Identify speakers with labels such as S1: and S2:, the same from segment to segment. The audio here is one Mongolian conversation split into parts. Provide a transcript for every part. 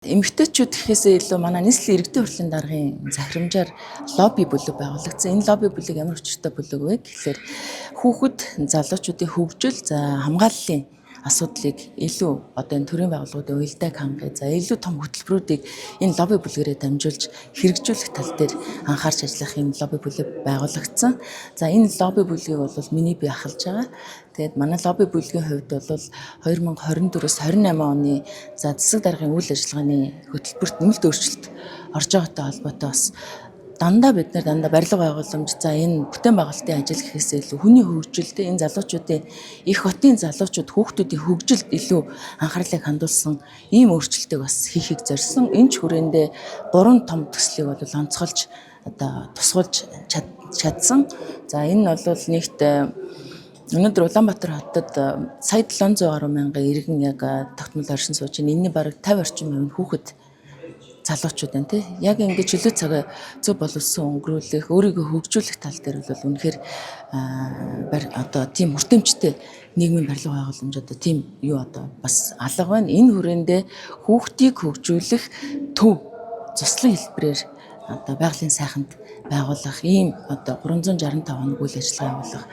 S1: Эмэгтэйчүүд гэхээсээ илүү манай нийслэлийн иргэдийн хурлын даргын захирамжаар лобби бүлэг байгуулагдсан. Энэ лобби бүлэг ямар учиртай бүлэг вэ гэхлээр хүүхэд залуучуудын хөгжил, хамгааллын асуудлыг илүү энэ төрийн байгууллагуудын уялдааг хангах, илүү том хөтөлбөрүүдийг энэ лобби бүлгээрээ дамжуулж хэрэгжүүлэх тал дээр анхаарч ажиллах юм лобби бүлэг байгуулагдсан. За энэ лобби бүлгийг бол миний бие ахалж байгаа. Тэгээд манай лобби бүлгийн хувьд бол 2024-с 28 оны засаг даргын үйл ажиллагааны хөтөлбөрт нэмэлт өөрчлөлт орж байгаатай холбоотой бас дандаа барилга байгууламж энэ бүтээн байгуулалтын ажил гэхээсээ илүү хүний хөгжилтэй энэ залуучуудын их хотын залуучууд хүүхдүүдийн хөгжилд илүү анхаарлыг хандуулсан ийм өөрчлөлтийг бас хийхийг зорьсон. Энэ ч хүрээндээ 3 том төслийг бол онцгойлж тусгуулж чадсан. За энэ нь бол нэгт өнөөдөр Улаанбаатар хотод сая 700 гаруй мянган иргэн яг тогтмол оршин сууж байна. Энэний бараг 50 орчим хувь нь хүүхэд залуучууд байна тий. Яг ингэж чөлөө цагаа зөв боловсон өнгөрүүлэх, өөрийгөө хөгжүүлэх тал дээр бол үнэхээр тийм хүртээмжтэй нийгмийн барилга байгууламж тийм бас алга байна. Энэ хүрээндээ хүүхдийг хөгжүүлэх төв цуслан хэлбэрээр байгалийн сайханд байгуулах ийм 365 хоног үйл ажиллагаа явуулах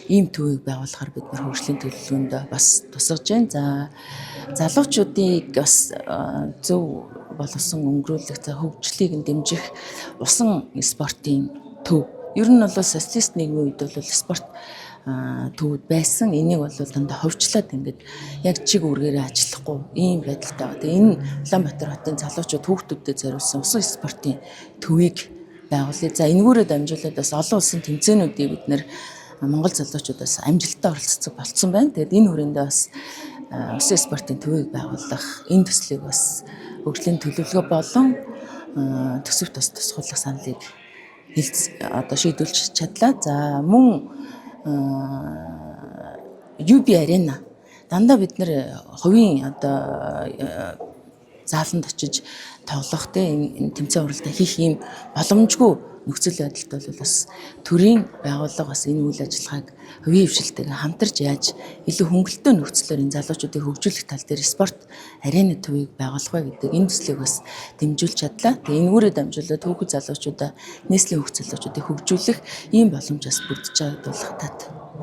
S1: ийм төвийг байгуулахаар бид нар хөгжлийн төлөвлөгөөнд бас тусгаж байна. За залуучуудыг бас зөв боловсон өнгөрүүлэх, хөгжлийг дэмжих усан спортын төв. Ер нь бол социалист нийгмийн үед бол спорт төвд байсан. Энийг бол дандаа ховчлаад ингээд яг чиг үүргээрээ ажиллахгүй ийм байдалтай байна. Тэгээ энэ Улаанбаатар хотын залуучууд хүүхдүүдэд зориулсан усан спортын төвийг байгуулъя. За энэгүүрээ дамжуулаад бас олон улсын тэмцээнүүдийг бид нэр Монгол залуучуудаас амжилттай оролцдог болцсон байна. Тэгээд энэ хүрээндээ бас усан спортын төвийг байгуулах энэ төслийг бас хөгжлийн төлөвлөгөө болон төсөвт бас тусгуулах саналыг шийдвэрлэж чадлаа. За мөн UB Arena дандаа бид нэр хувийн зааланд очиж тоглох энэ тэмцээн уралдаан хийх ийм боломжгүй нөхцөл байдалд бол бас төрийн байгууллага бас энэ үйл ажиллагааг хувийн хвшилтэйг хамтарч яаж илүү хөнгөлөлтөө нөхцлөөр энэ залуучуудыг хөгжүүлэх тал дээр спорт арена төвийг байгуулах вэ гэдэг энэ төслийг бас дэмжүүлж чадлаа. Тэгээ энэгүүрээ дамжуулаад хүүхэд залуучуудаа нийслэлийн хүүхэд залуучуудыг хөгжүүлэх ийм боломж бас бүрдэж байгаад бол хатаад.